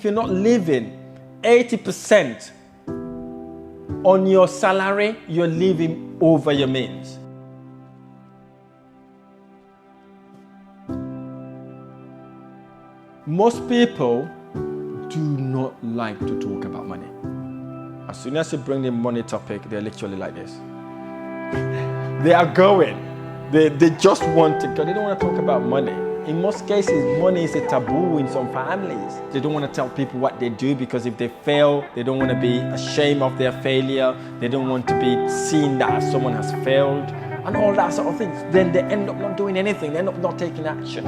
If you're not living 80% on your salary, you're living over your means. Most people do not like to talk about money. As soon as you bring the money topic, they're literally like this. They are going. They just want to go. They don't want to talk about money. In most cases, money is a taboo in some families. They don't want to tell people what they do because if they fail, they don't want to be ashamed of their failure. They don't want to be seen that someone has failed and all that sort of things. Then they end up not doing anything. They end up not taking action.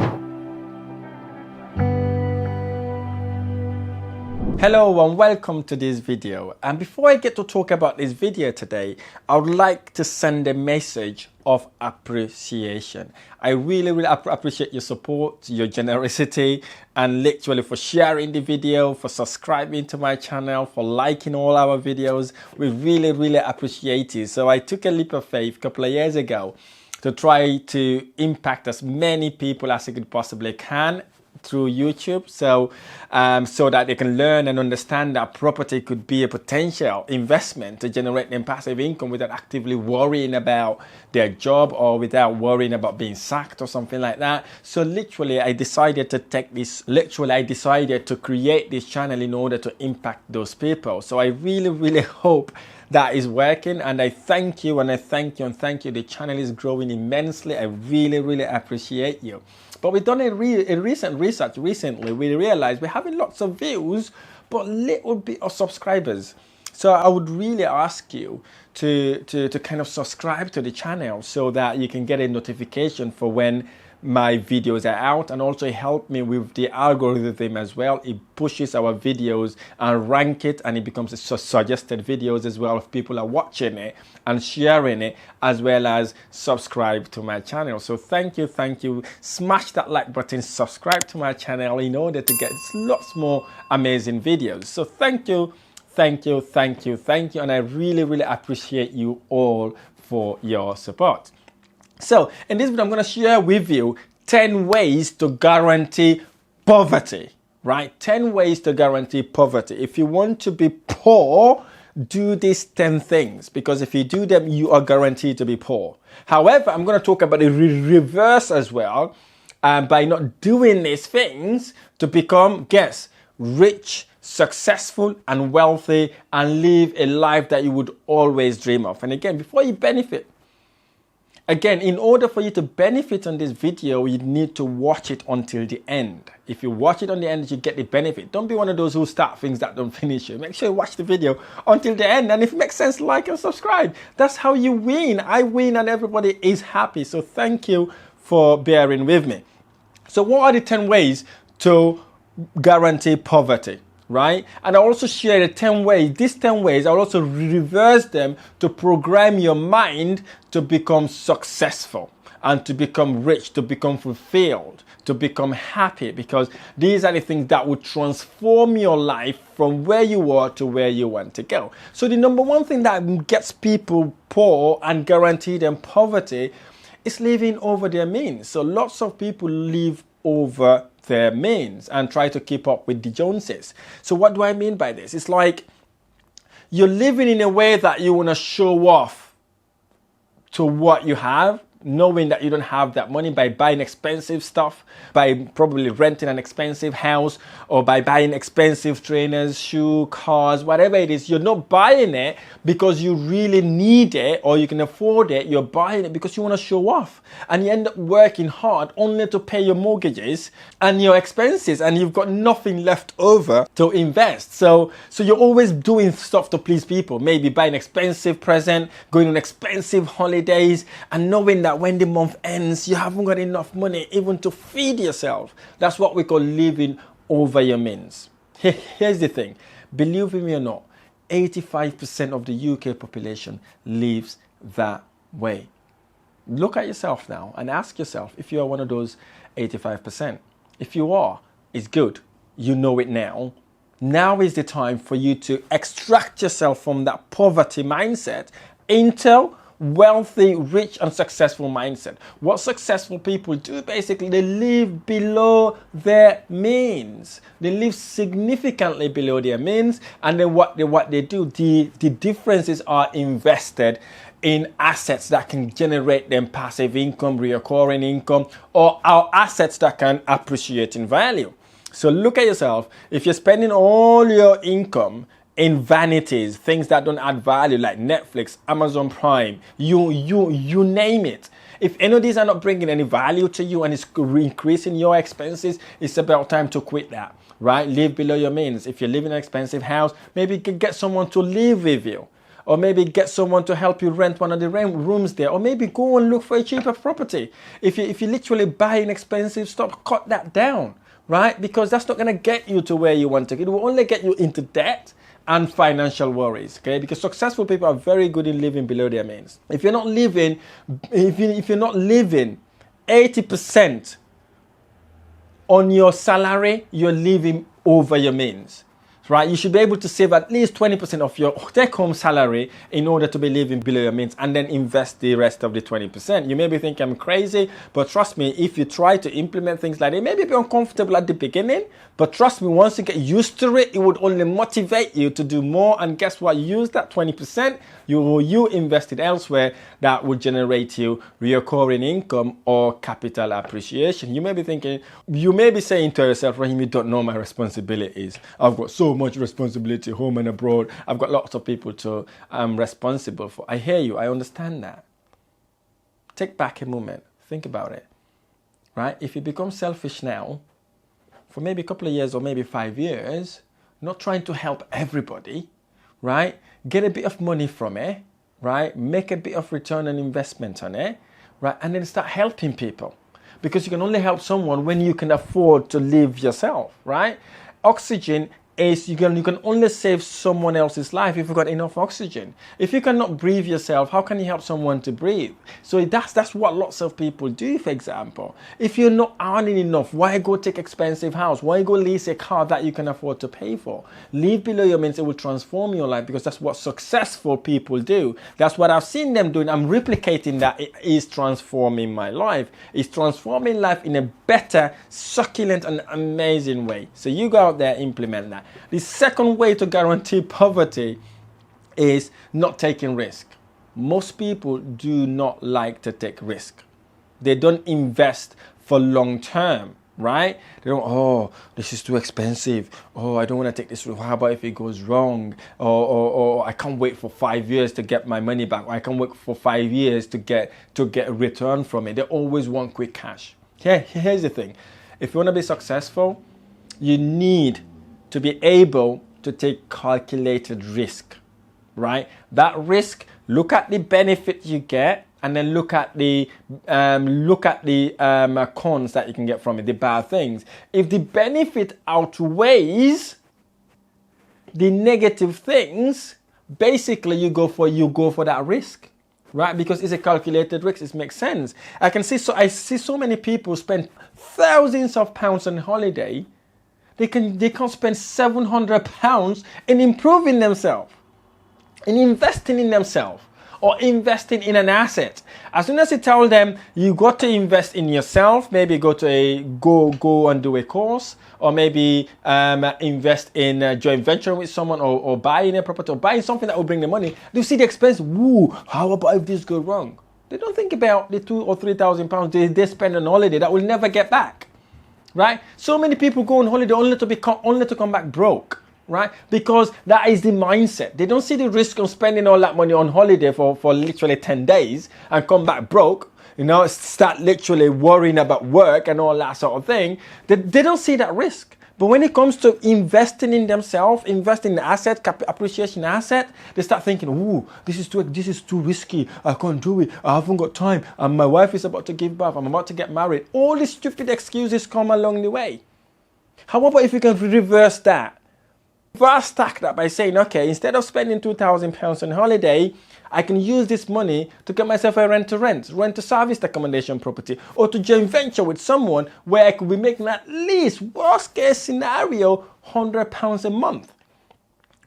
Hello and welcome to this video. And before I get to talk about this video today, I would like to send a message of appreciation. I really appreciate your support, your generosity, and literally for sharing the video, for subscribing to my channel, for liking all our videos. We really appreciate it. So I took a leap of faith a couple of years ago to try to impact as many people as I could possibly can through YouTube, so that they can learn and understand that property could be a potential investment to generate them passive income without actively worrying about their job or without worrying about being sacked or something like that. So literally I decided to create this channel in order to impact those people. So I really hope that is working, and I thank you. The channel is growing immensely. I really appreciate you. But we've done a recent research recently. We realized we're having lots of views, but little bit of subscribers. So I would really ask you to kind of subscribe to the channel so that you can get a notification for when my videos are out, and also help me with the algorithm as well. It pushes our videos and rank it, and it becomes a suggested videos as well if people are watching it and sharing it, as well as subscribe to my channel. So thank you. Smash that like button, subscribe to my channel in order to get lots more amazing videos. So thank you, and I really appreciate you all for your support. So in this video, I'm going to share with you 10 ways to guarantee poverty, right? 10 ways to guarantee poverty. If you want to be poor, do these 10 things, because if you do them, you are guaranteed to be poor. However, I'm going to talk about the reverse as well, by not doing these things to become, guess, rich, successful and wealthy, and live a life that you would always dream of. And again, before you benefit, in order for you to benefit on this video, you need to watch it until the end. If you watch it on the end, you get the benefit. Don't be one of those who start things that don't finish it. Make sure you watch the video until the end. And if it makes sense, like and subscribe. That's how you win. I win and everybody is happy. So thank you for bearing with me. So what are the 10 ways to guarantee poverty? Right? And I also share the 10 ways. These 10 ways, I'll also reverse them to program your mind to become successful and to become rich, to become fulfilled, to become happy, because these are the things that will transform your life from where you are to where you want to go. So the number one thing that gets people poor and guarantee them poverty is living over their means. So lots of people live over their means and try to keep up with the Joneses. So what do I mean by this? It's like you're living in a way that you want to show off to what you have, knowing that you don't have that money, by buying expensive stuff, by probably renting an expensive house, or by buying expensive trainers, shoes, cars, whatever it is. You're not buying it because you really need it or you can afford it. You're buying it because you want to show off, and you end up working hard only to pay your mortgages and your expenses, and you've got nothing left over to invest. So you're always doing stuff to please people, maybe buying expensive present, going on expensive holidays, and knowing that when the month ends, you haven't got enough money even to feed yourself. That's what we call living over your means. Here's the thing. Believe me or not, 85% of the UK population lives that way. Look at yourself now and ask yourself if you are one of those 85%. If you are, it's good. You know it now. Now is the time for you to extract yourself from that poverty mindset into wealthy, rich, and successful mindset. What successful people do, basically, they live below their means. They live significantly below their means, and then what they do, the differences are invested in assets that can generate them passive income, recurring income, or our assets that can appreciate in value. So look at yourself. If you're spending all your income in vanities, things that don't add value, like Netflix, Amazon Prime, you name it. If any of these are not bringing any value to you and it's increasing your expenses, it's about time to quit that, right? Live below your means. If you live in an expensive house, maybe get someone to live with you. Or maybe get someone to help you rent one of the rooms there. Or maybe go and look for a cheaper property. If you literally buy an expensive stuff, cut that down, right? Because that's not going to get you to where you want to get. It will only get you into debt and financial worries, okay? Because successful people are very good in living below their means. If you're not living 80% on your salary, you're living over your means, right? You should be able to save at least 20% of your take-home salary in order to be living below your means, and then invest the rest of the 20%. You maybe think I'm crazy, but trust me, if you try to implement things like that, it may be uncomfortable at the beginning, but trust me, once you get used to it, it would only motivate you to do more. And guess what? Use that 20%, you invest it elsewhere, that will generate you recurring income or capital appreciation. You may be thinking, you may be saying to yourself, Rahim, you don't know my responsibilities. I've got so much responsibility home and abroad. I've got lots of people to responsible for. I hear you. I understand that. Take back a moment. Think about it, right? If you become selfish now, for maybe a couple of years or maybe 5 years, not trying to help everybody, right? Get a bit of money from it, right? Make a bit of return on investment on it, right? And then start helping people, because you can only help someone when you can afford to live yourself, right? Oxygen is, you can only save someone else's life if you've got enough oxygen. If you cannot breathe yourself, how can you help someone to breathe? So that's what lots of people do, for example. If you're not earning enough, why go take expensive house? Why go lease a car that you can afford to pay for? Live below your means. It will transform your life, because that's what successful people do. That's what I've seen them doing. I'm replicating that. It is transforming my life. It's transforming life in a better, succulent, and amazing way. So you go out there, implement that. The second way to guarantee poverty is not taking risk. Most people do not like to take risk. They don't invest for long term, right? They don't, oh, this is too expensive. Oh, I don't want to take this risk. How about if it goes wrong? Or I can't wait for 5 years to get my money back. Or I can't wait for 5 years to get a return from it. They always want quick cash. Here's the thing. If you want to be successful, you need to be able to take calculated risk, right? That risk, look at the benefit you get, and then look at the cons that you can get from it, the bad things. If the benefit outweighs the negative things, basically you go for that risk, right? Because it's a calculated risk. It makes sense. I see so many people spend thousands of pounds on holiday. They can spend £700 in improving themselves, in investing in themselves, or investing in an asset. As soon as you tell them you got to invest in yourself, maybe go and do a course, or maybe invest in a joint venture with someone, or buying a property, or buying something that will bring the money, they see the expense. Woo! How about if this goes wrong? They don't think about the £2,000 or £3,000 they spend on holiday that will never get back. Right? So many people go on holiday only to come back broke, right? Because that is the mindset. They don't see the risk of spending all that money on holiday for literally 10 days and come back broke, start literally worrying about work and all that sort of thing. They don't see that risk. But when it comes to investing in themselves, investing in asset, appreciation asset, they start thinking, ooh, this is too risky. I can't do it. I haven't got time. And my wife is about to give birth. I'm about to get married. All these stupid excuses come along the way. How about if you can reverse that? Reverse stack that by saying, okay, instead of spending £2,000 on holiday, I can use this money to get myself a rent to service accommodation property, or to joint venture with someone where I could be making at least, worst case scenario, £100 a month,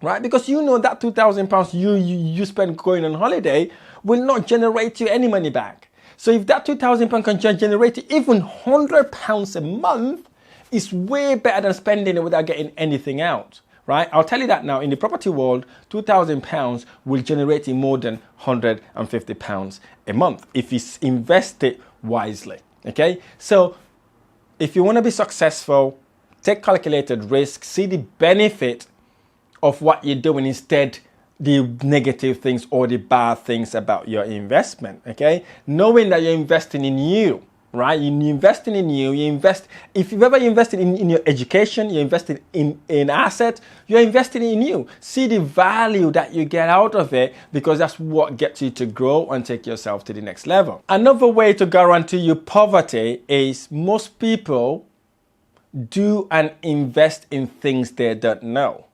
right? Because that £2,000 you spend going on holiday will not generate you any money back. So if that £2,000 can generate you even £100 a month, it's way better than spending it without getting anything out, right? I'll tell you that now. In the property world, £2,000 will generate you more than £150 a month if you invest it wisely, okay? So if you want to be successful, take calculated risk, see the benefit of what you're doing instead the negative things or the bad things about your investment, okay? Knowing that you're investing in you, right? You're investing in you, if you've ever invested in your education, you're investing in assets, you're investing in you. See the value that you get out of it, because that's what gets you to grow and take yourself to the next level. Another way to guarantee you poverty is most people do and invest in things they don't know.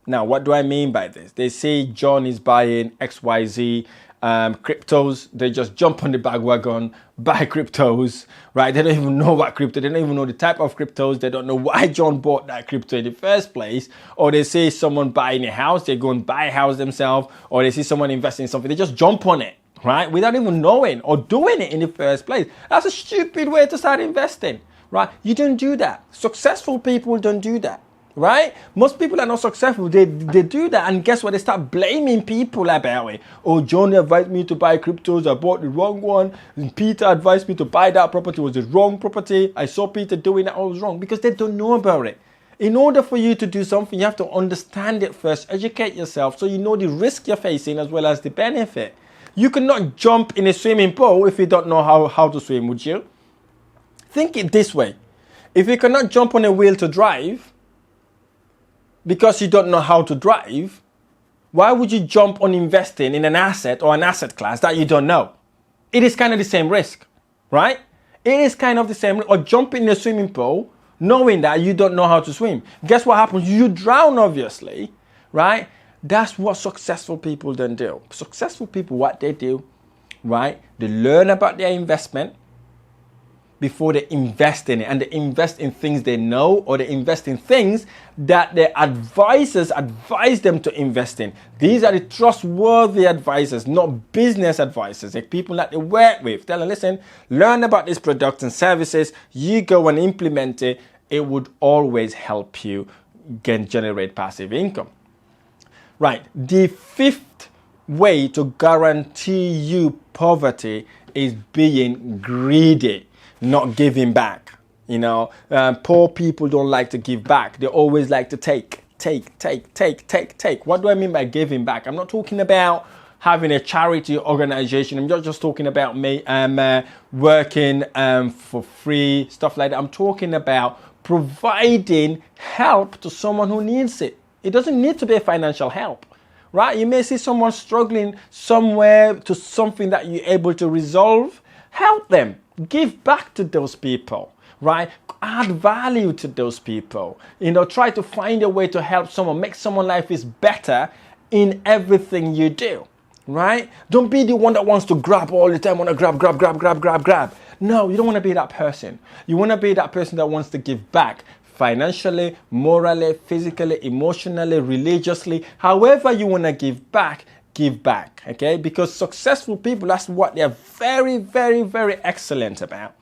Now, what do I mean by this? They say John is buying XYZ cryptos. They just jump on the bandwagon, buy cryptos, right? They don't even know what crypto. They don't even know the type of cryptos. They don't know why John bought that crypto in the first place. Or they see someone buying a house, they go and buy a house themselves. Or they see someone investing in something, they just jump on it, right? Without even knowing or doing it in the first place. That's a stupid way to start investing, right? You don't do that. Successful people don't do that. Right? Most people are not successful. They do that, and guess what? They start blaming people about it. Oh, John advised me to buy cryptos. I bought the wrong one. And Peter advised me to buy that property. It was the wrong property. I saw Peter doing that. I was wrong, because they don't know about it. In order for you to do something, you have to understand it first. Educate yourself so you know the risk you're facing as well as the benefit. You cannot jump in a swimming pool if you don't know how to swim, would you? Think it this way. If you cannot jump on a wheel to drive, because you don't know how to drive, why would you jump on investing in an asset or an asset class that you don't know? It is kind of the same risk, right? It is kind of the same. Or jump in a swimming pool knowing that you don't know how to swim. Guess what happens? You drown, obviously, right? That's what successful people don't do. Successful people, what they do, right? They learn about their investment before they invest in it, and they invest in things they know, or they invest in things that their advisors advise them to invest in. These are the trustworthy advisors, not business advisors, like people that they work with. Tell them, listen, learn about these products and services, you go and implement it. It would always help you generate passive income. Right, the fifth way to guarantee you poverty is being greedy, not giving back. You know, poor people don't like to give back. They always like to take. What do I mean by giving back? I'm not talking about having a charity organization. I'm not just talking about working for free, stuff like that. I'm talking about providing help to someone who needs it. It doesn't need to be a financial help, right? You may see someone struggling somewhere to something that you're able to resolve. Help them. Give back to those people, right? Add value to those people. You know, try to find a way to help someone, make someone's life is better in everything you do, right? Don't be the one that wants to grab all the time, want to grab. No, you don't want to be that person. You want to be that person that wants to give back financially, morally, physically, emotionally, religiously. However you want to give back, okay? Because successful people, that's what they're very, very, very excellent about,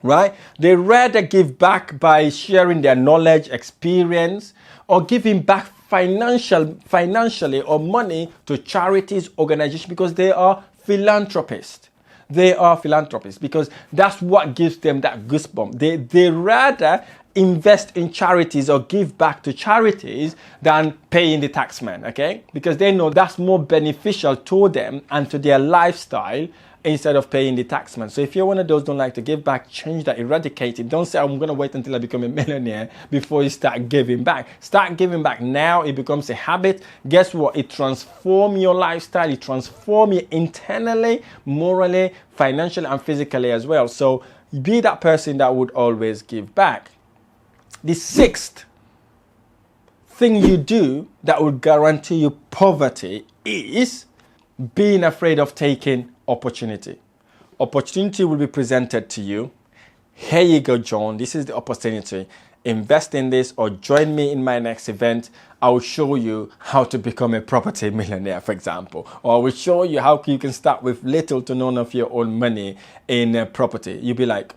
right? They rather give back by sharing their knowledge, experience, or giving back financially or money to charities, organizations, because they are philanthropists. They are philanthropists because that's what gives them that goosebump. They rather invest in charities or give back to charities than paying the taxman, okay? Because they know that's more beneficial to them and to their lifestyle instead of paying the taxman. So if you're one of those don't like to give back, change that, eradicate it. Don't say, I'm going to wait until I become a millionaire before you start giving back. Start giving back now. It becomes a habit. Guess what? It transforms your lifestyle. It transforms you internally, morally, financially, and physically as well. So be that person that would always give back. The sixth thing you do that will guarantee you poverty is being afraid of taking opportunity. Opportunity will be presented to you. Here you go, John. This is the opportunity. invest in this or join me in my next event. I will show you how to become a property millionaire, for example, or I will show you how you can start with little to none of your own money in property. You'll be like,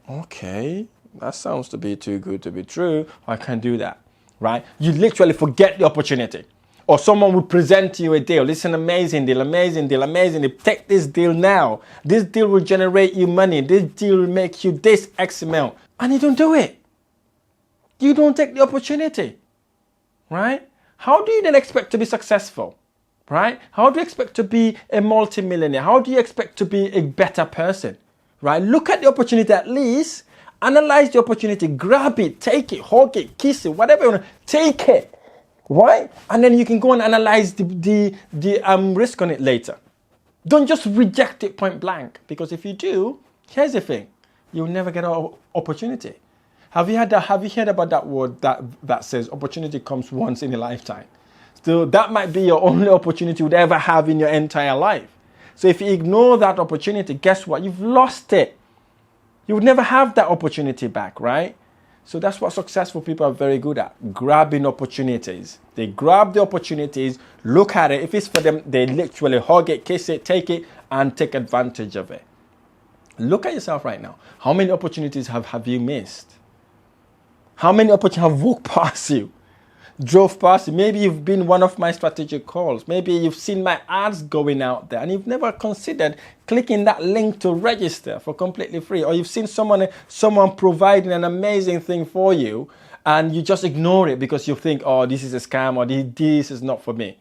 okay, that sounds to be too good to be true. I can't do that, right? You literally forget the opportunity. Or someone will present to you a deal. This is an amazing deal, amazing deal, amazing deal. Take this deal now. This deal will generate you money. This deal will make you this X amount. And you don't do it. You don't take the opportunity, right? How do you then expect to be successful, right? How do you expect to be a multimillionaire? How do you expect to be a better person, right? Look at the opportunity at least. Analyze the opportunity. Grab it, take it, hug it, kiss it, whatever you want. Take it. Right? And then you can go and analyze the risk on it later. Don't just reject it point blank, because if you do, here's the thing: you'll never get an opportunity. Have you heard about that word that says opportunity comes once in a lifetime? So that might be your only opportunity you would ever have in your entire life. So if you ignore that opportunity, guess what? You've lost it. You would never have that opportunity back, right? So that's what successful people are very good at, grabbing opportunities. They grab the opportunities, look at it. If it's for them, they literally hug it, kiss it, take it, and take advantage of it. Look at yourself right now. How many opportunities have you missed? How many opportunities have walked past you, drove past you? Maybe you've been one of my strategic calls. Maybe you've seen my ads going out there and you've never considered clicking that link to register for completely free. Or you've seen someone providing an amazing thing for you and you just ignore it because you think, oh, this is a scam, or this is not for me.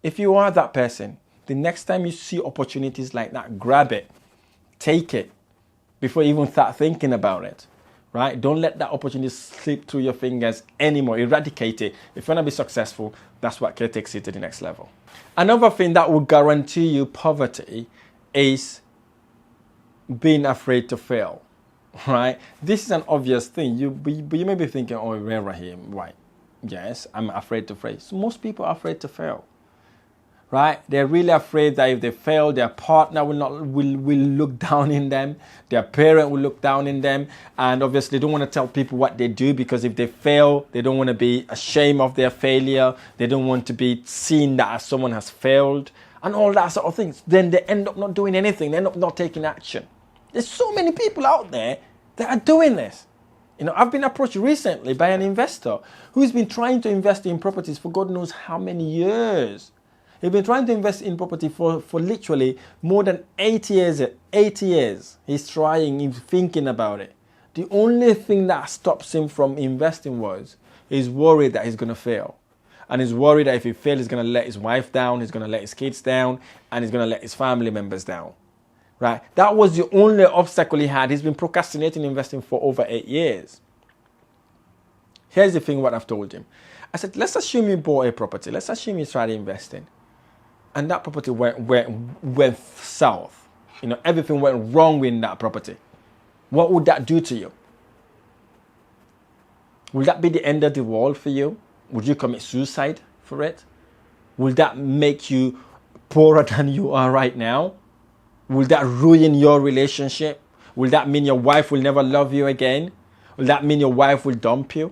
If you are that person, the next time you see opportunities like that, grab it, take it before you even start thinking about it. Right? Don't let that opportunity slip through your fingers anymore. Eradicate it. If you want to be successful, that's what takes you to the next level. Another thing that will guarantee you poverty is being afraid to fail. Right? This is an obvious thing. You may be thinking, oh, Rahim, right? Yes, I'm afraid to fail. So most people are afraid to fail. Right? They're really afraid that if they fail, their partner will look down in them, their parent will look down in them, and obviously they don't want to tell people what they do, because if they fail, they don't want to be ashamed of their failure, they don't want to be seen that as someone has failed, and all that sort of things. Then they end up not doing anything, they end up not taking action. There's so many people out there that are doing this. You know, I've been approached recently by an investor who's been trying to invest in properties for God knows how many years. He's been trying to invest in property for literally more than 8 years. 8 years. He's trying, he's thinking about it. The only thing that stops him from investing was he's worried that he's going to fail. And he's worried that if he fails, he's going to let his wife down, he's going to let his kids down, and he's going to let his family members down. Right? That was the only obstacle he had. He's been procrastinating investing for over 8 years. Here's the thing, what I've told him. I said, let's assume you bought a property. Let's assume you started investing. And that property went south. You know, everything went wrong with that property. What would that do to you? Will that be the end of the world for you? Would you commit suicide for it? Will that make you poorer than you are right now? Will that ruin your relationship? Will that mean your wife will never love you again? Will that mean your wife will dump you?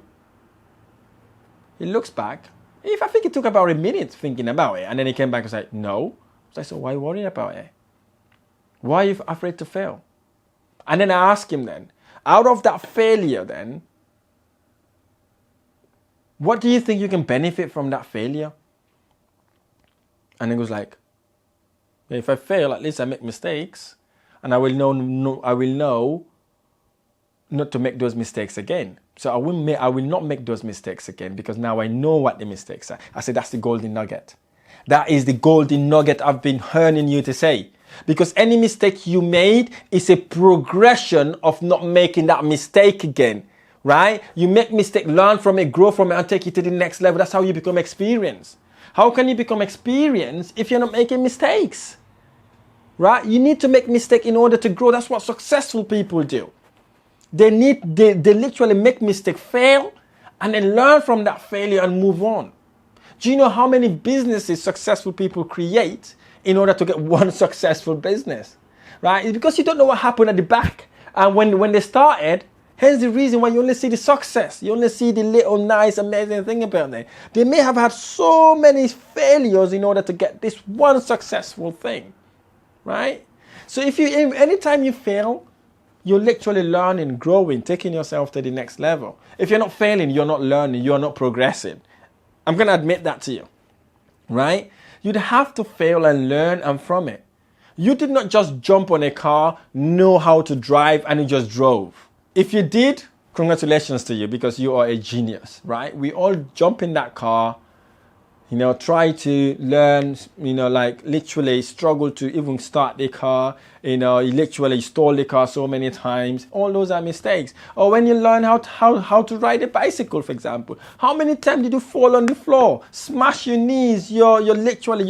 He looks back. I think it took about a minute thinking about it. And then he came back and said, no. So I said, why worry about it? Why are you afraid to fail? And then I asked him then, out of that failure then, what do you think you can benefit from that failure? And he was like, if I fail, at least I make mistakes. And I will know not to make those mistakes again. So I will not make those mistakes again, because now I know what the mistakes are. I said, that's the golden nugget. That is the golden nugget I've been hearing you to say. Because any mistake you made is a progression of not making that mistake again, right? You make mistake, learn from it, grow from it, and take it to the next level. That's how you become experienced. How can you become experienced if you're not making mistakes? Right? You need to make mistakes in order to grow. That's what successful people do. They literally make mistakes, fail, and then learn from that failure and move on. Do you know how many businesses successful people create in order to get one successful business? Right? It's because you don't know what happened at the back. And when they started, Hence the reason why you only see the success. You only see the little nice, amazing thing about them. They may have had so many failures in order to get this one successful thing, right? So anytime you fail, you're literally learning, growing, taking yourself to the next level. If you're not failing, you're not learning, you're not progressing. I'm going to admit that to you, right? You'd have to fail and learn and from it. You did not just jump on a car, know how to drive, and you just drove. If you did, congratulations to you because you are a genius, right? We all jump in that car, try to learn, like literally struggle to even start the car, you literally stall the car so many times. All those are mistakes. Or when you learn how to ride a bicycle, for example, how many times did you fall on the floor, smash your knees, your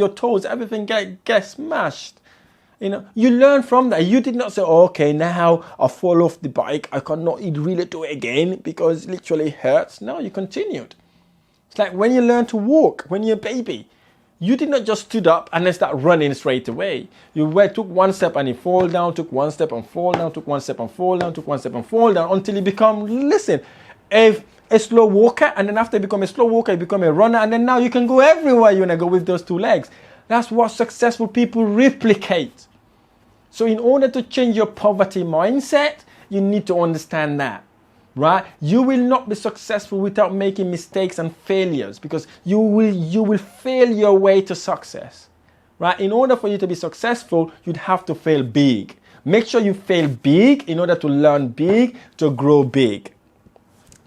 toes, everything get smashed? You learn from that. You did not say, oh, okay, now I fall off the bike, I cannot really do it again because it literally hurts. No, you continued. It's like when you learn to walk, when you're a baby, you did not just stood up and then start running straight away. You took one step and you fall down, took one step and fall down, took one step and fall down, took one step and fall down until you become, a slow walker. And then after you become a slow walker, you become a runner. And then now you can go everywhere you want to go with those two legs. That's what successful people replicate. So in order to change your poverty mindset, you need to understand that. Right? You will not be successful without making mistakes and failures because you will fail your way to success. Right? In order for you to be successful, you'd have to fail big. Make sure you fail big in order to learn big, to grow big.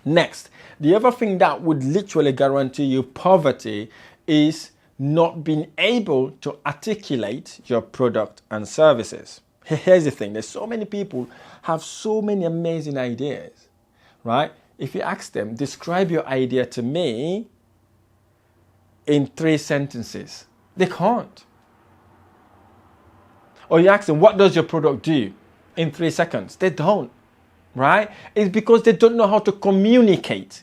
Next, the other thing that would literally guarantee you poverty is not being able to articulate your product and services. Here's the thing. There's so many people have so many amazing ideas. Right? If you ask them, describe your idea to me in 3 sentences, they can't. Or you ask them, what does your product do in 3 seconds? They don't. Right? It's because they don't know how to communicate.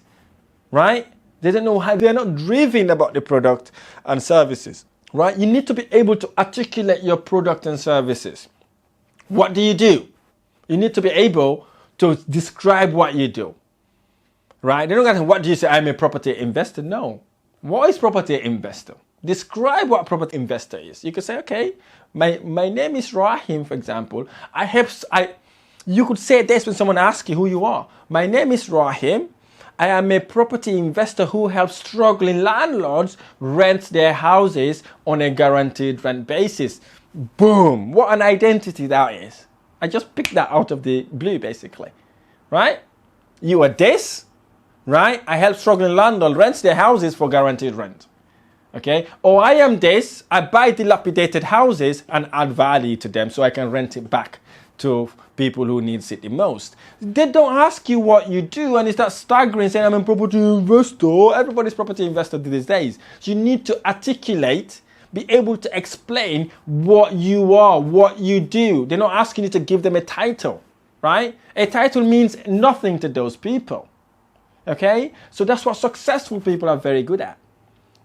Right? They don't know how, they're not driven about the product and services. Right? You need to be able to articulate your product and services. What do? You need to be able to describe what you do, right? They don't ask, what do you say? I'm a property investor. No. What is property investor? Describe what property investor is. You could say, okay, my name is Rahim, for example. You could say this when someone asks you who you are. My name is Rahim. I am a property investor who helps struggling landlords rent their houses on a guaranteed rent basis. Boom. What an identity that is. I just picked that out of the blue, basically, right? You are this, right? I help struggling landlords rent their houses for guaranteed rent, okay? Or I am this, I buy dilapidated houses and add value to them so I can rent it back to people who need it the most. They don't ask you what you do and it's that staggering saying I'm a property investor. Everybody's property investor these days. So you need to articulate, be able to explain what you are, what you do. They're not asking you to give them a title, right? A title means nothing to those people, okay? So that's what successful people are very good at,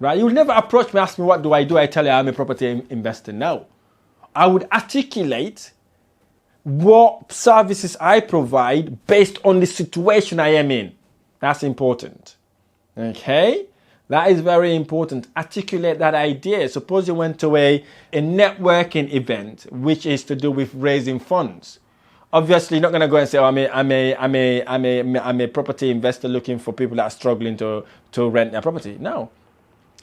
right? You'll never approach me, ask me, what do? I tell you I'm a property investor. No. I would articulate what services I provide based on the situation I am in. That's important, okay? That is very important. Articulate that idea. Suppose you went to a networking event, which is to do with raising funds. Obviously, you're not going to go and say, oh, I'm a property investor looking for people that are struggling to rent their property. No.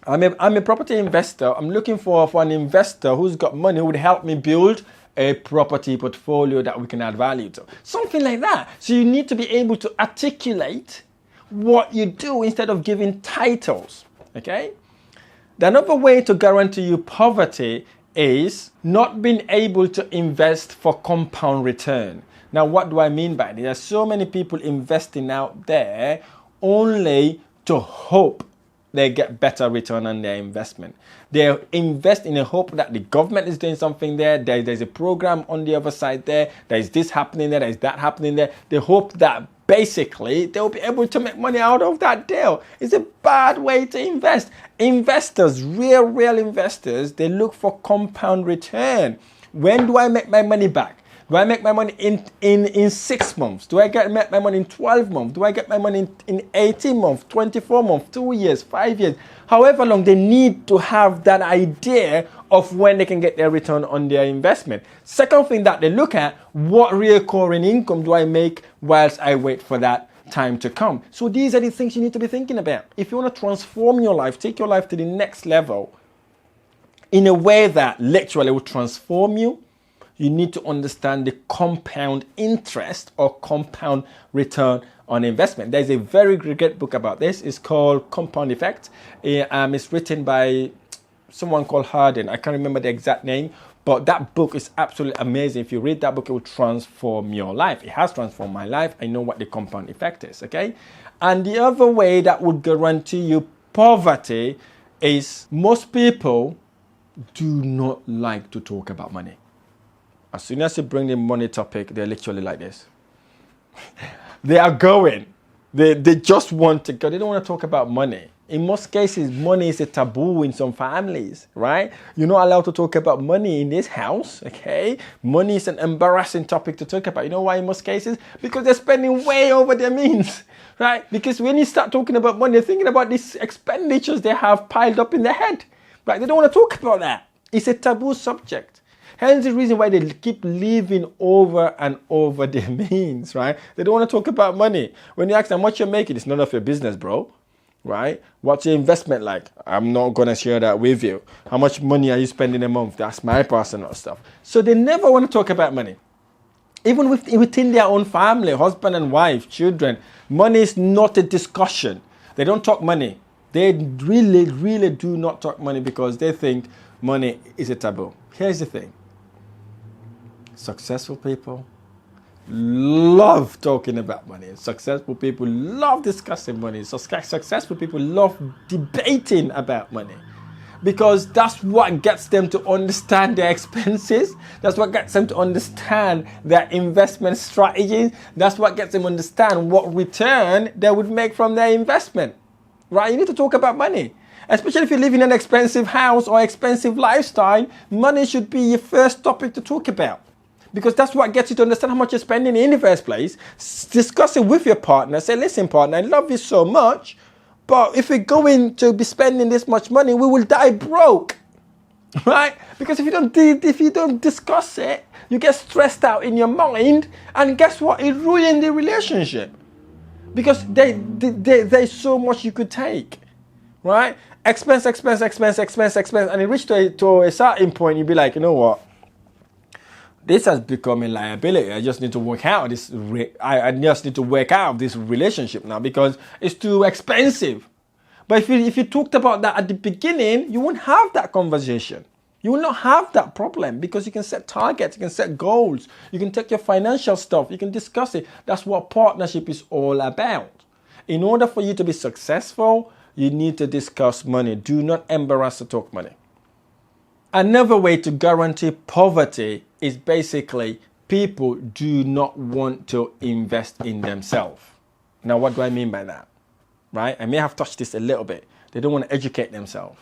I'm a property investor. I'm looking for an investor who's got money who would help me build a property portfolio that we can add value to. Something like that. So you need to be able to articulate what you do instead of giving titles, okay? Another way to guarantee you poverty is not being able to invest for compound return. Now, what do I mean by this? There's so many people investing out there only to hope they get better return on their investment. They invest in a hope that the government is doing something there. There's a program on the other side there. There's this happening there. There's that happening there. They hope that basically they'll be able to make money out of that deal. It's a bad way to invest. Investors, real investors, they look for compound return. When do I make my money back? Do I make my money in 6 months? Do I make my money in 12 months? Do I get my money in 18 months, 24 months, 2 years, 5 years? However long, they need to have that idea of when they can get their return on their investment. Second thing that they look at, what recurring income do I make whilst I wait for that time to come? So these are the things you need to be thinking about. If you want to transform your life, take your life to the next level in a way that literally will transform you, you need to understand the compound interest or compound return on investment. There's a very great book about this. It's called Compound Effect. It's written by someone called Harden. I can't remember the exact name, but that book is absolutely amazing. If you read that book, it will transform your life. It has transformed my life. I know what the compound effect is, okay? And the other way that would guarantee you poverty is most people do not like to talk about money. As soon as you bring the money topic, they're literally like this. They are going. They just want to go. They don't want to talk about money. In most cases, money is a taboo in some families, right? You're not allowed to talk about money in this house, okay? Money is an embarrassing topic to talk about. You know why in most cases? Because they're spending way over their means, right? Because when you start talking about money, they're thinking about these expenditures they have piled up in their head, right? They don't want to talk about that. It's a taboo subject. Hence the reason why they keep living over and over their means, right? They don't want to talk about money. When you ask them what you're making, it's none of your business, bro, right? What's your investment like? I'm not going to share that with you. How much money are you spending a month? That's my personal stuff. So they never want to talk about money. Even within their own family, husband and wife, children, money is not a discussion. They don't talk money. They really, really do not talk money because they think money is a taboo. Here's the thing. Successful people love talking about money. Successful people love discussing money. Successful people love debating about money because that's what gets them to understand their expenses. That's what gets them to understand their investment strategies. That's what gets them to understand what return they would make from their investment. Right? You need to talk about money. Especially if you live in an expensive house or expensive lifestyle, money should be your first topic to talk about. Because that's what gets you to understand how much you're spending in the first place. Discuss it with your partner. Say, listen, partner, I love you so much, but if we're going to be spending this much money, we will die broke. Right? Because if you don't discuss it, you get stressed out in your mind, and guess what? It ruins the relationship. Because there's so much you could take. Right? Expense, and it reached to a certain point, you'd be like, you know what? This has become a liability. I just need to work out this. I just need to work out this relationship now because it's too expensive. But if you talked about that at the beginning, you wouldn't have that conversation. You will not have that problem because you can set targets, you can set goals, you can take your financial stuff, you can discuss it. That's what partnership is all about. In order for you to be successful, you need to discuss money. Do not embarrass to talk money. Another way to guarantee poverty is basically people do not want to invest in themselves. Now, what do I mean by that? Right? I may have touched this a little bit. They don't want to educate themselves.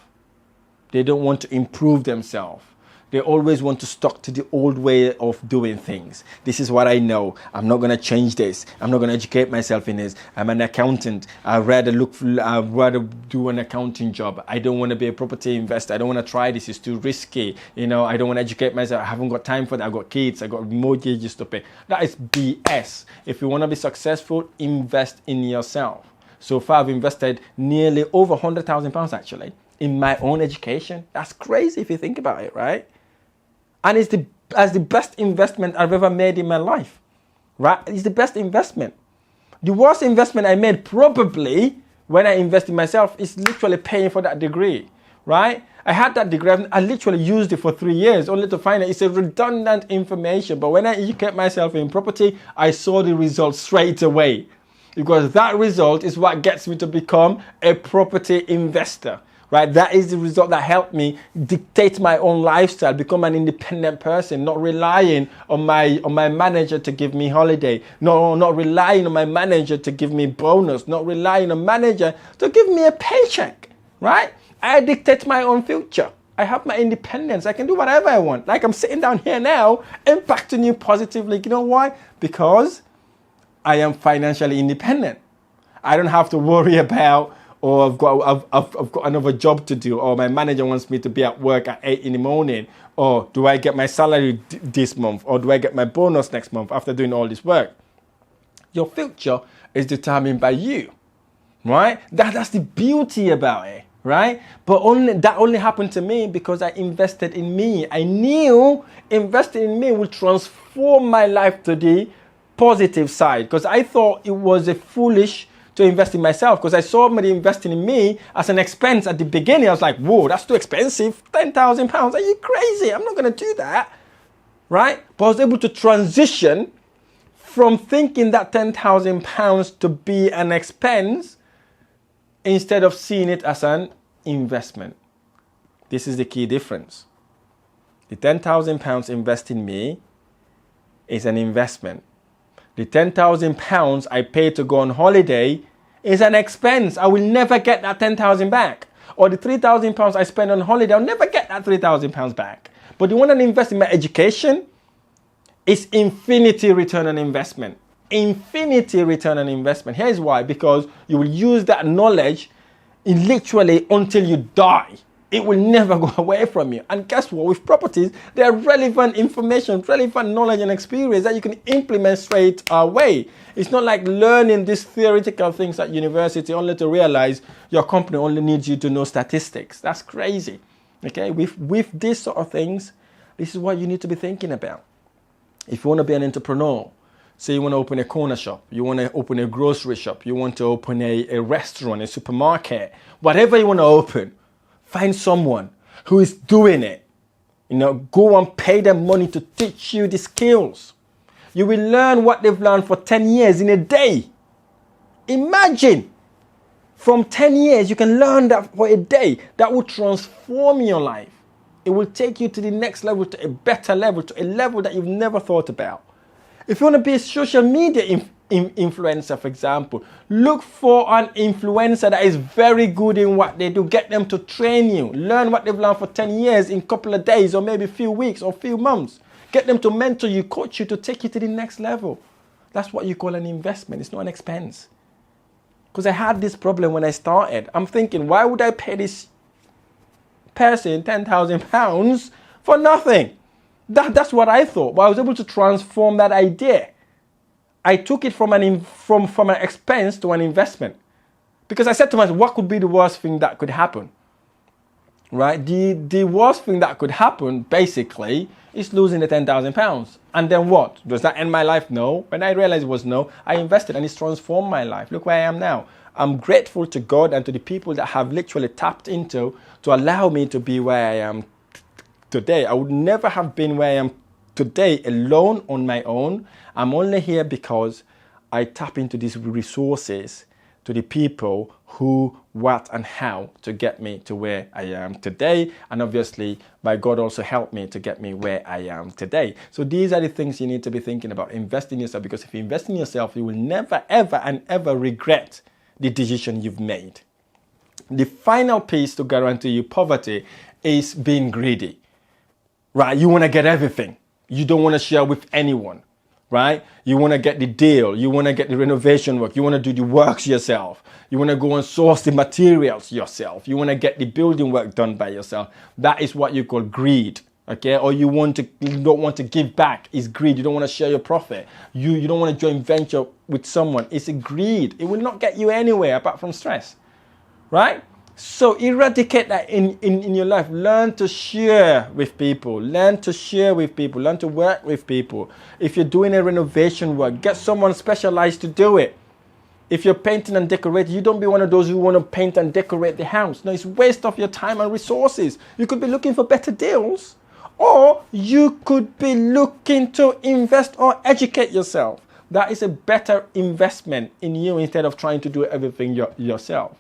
They don't want to improve themselves. They always want to stuck to the old way of doing things. This is what I know. I'm not going to change this. I'm not going to educate myself in this. I'm an accountant. I'd rather do an accounting job. I don't want to be a property investor. I don't want to try this. It's too risky. I don't want to educate myself. I haven't got time for that. I've got kids. I've got mortgages to pay. That is BS. If you want to be successful, invest in yourself. So far, I've invested nearly over £100,000 actually in my own education. That's crazy if you think about it, right? And it's the best investment I've ever made in my life, right? It's the best investment. The worst investment I made probably when I invest in myself is literally paying for that degree, right? I had that degree, I literally used it for 3 years only to find out it's a redundant information. But when I educate myself in property, I saw the results straight away because that result is what gets me to become a property investor. Right, that is the result that helped me dictate my own lifestyle, become an independent person, not relying on my manager to give me holiday, not relying on my manager to give me bonus, not relying on manager to give me a paycheck. Right? I dictate my own future. I have my independence. I can do whatever I want. Like I'm sitting down here now, impacting you positively. You know why? Because I am financially independent. I don't have to worry about, or I've got another job to do, or my manager wants me to be at work at 8 in the morning, or do I get my salary this month, or do I get my bonus next month after doing all this work? Your future is determined by you, right? That's the beauty about it, right? But that only happened to me because I invested in me. I knew investing in me would transform my life to the positive side, because I thought it was a foolish to invest in myself, because I saw somebody investing in me as an expense at the beginning. I was like, whoa, that's too expensive. £10,000. Are you crazy? I'm not going to do that, right? But I was able to transition from thinking that £10,000 to be an expense instead of seeing it as an investment. This is the key difference. The £10,000 invest in me is an investment. The £10,000 I pay to go on holiday is an expense. I will never get that £10,000 back. Or the £3,000 I spend on holiday, I'll never get that £3,000 back. But the one that I invest in my education is infinity return on investment. Infinity return on investment. Here's why. Because you will use that knowledge literally until you die. It will never go away from you. And guess what? With properties, there are relevant information, relevant knowledge and experience that you can implement straight away. It's not like learning these theoretical things at university only to realize your company only needs you to know statistics. That's crazy. Okay? With these sort of things, this is what you need to be thinking about. If you want to be an entrepreneur, say you want to open a corner shop, you want to open a grocery shop, you want to open a restaurant, a supermarket, whatever you want to open, find someone who is doing it. Go and pay them money to teach you the skills. You will learn what they've learned for 10 years in a day. Imagine, from 10 years, you can learn that for a day. That will transform your life. It will take you to the next level, to a better level, to a level that you've never thought about. If you want to be a social media influencer, for example, look for an influencer that is very good in what they do. Get them to train you. Learn what they've learned for 10 years in a couple of days, or maybe a few weeks or a few months. Get them to mentor you, coach you, to take you to the next level. That's what you call an investment. It's not an expense. Because I had this problem when I started. I'm thinking, why would I pay this person £10,000 for nothing? That's what I thought. But I was able to transform that idea. I took it from an expense to an investment. Because I said to myself, what could be the worst thing that could happen? Right? The worst thing that could happen, basically, is losing the £10,000. And then what? Does that end my life? No. When I realized it was no, I invested and it's transformed my life. Look where I am now. I'm grateful to God and to the people that have literally tapped into to allow me to be where I am today. I would never have been where I am today alone on my own. I'm only here because I tap into these resources, to the people who, what, and how to get me to where I am today. And obviously, by God also helped me to get me where I am today. So these are the things you need to be thinking about. Invest in yourself, because if you invest in yourself, you will never, ever, and ever regret the decision you've made. The final piece to guarantee you poverty is being greedy. Right? You want to get everything. You don't want to share with anyone. Right? You want to get the deal. You want to get the renovation work. You want to do the works yourself. You want to go and source the materials yourself. You want to get the building work done by yourself. That is what you call greed. Okay? Or you don't want to give back. It's greed. You don't want to share your profit. You don't want to join venture with someone. It's a greed. It will not get you anywhere apart from stress. Right? So eradicate that in your life. Learn to share with people. Learn to share with people. Learn to work with people. If you're doing a renovation work, get someone specialized to do it. If you're painting and decorating, you don't be one of those who want to paint and decorate the house. No, it's waste of your time and resources. You could be looking for better deals, or you could be looking to invest or educate yourself. That is a better investment in you instead of trying to do everything yourself.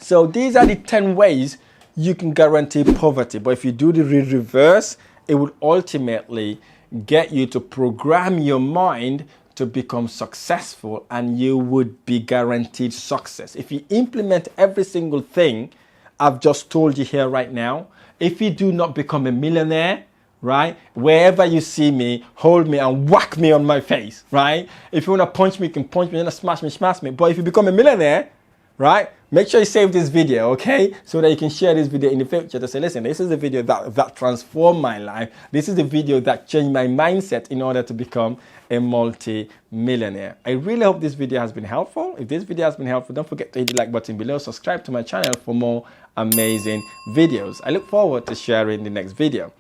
So these are the 10 ways you can guarantee poverty. But if you do the reverse, it will ultimately get you to program your mind to become successful, and you would be guaranteed success. If you implement every single thing I've just told you here right now. If you do not become a millionaire, right, wherever you see me, hold me and whack me on my face, right? If you want to punch me, you can punch me, you want to smash me. But if you become a millionaire, right, make sure you save this video, okay? So that you can share this video in the future to say, listen, this is the video that transformed my life. This is the video that changed my mindset in order to become a multi-millionaire. I really hope this video has been helpful. If this video has been helpful, don't forget to hit the like button below. Subscribe to my channel for more amazing videos. I look forward to sharing the next video.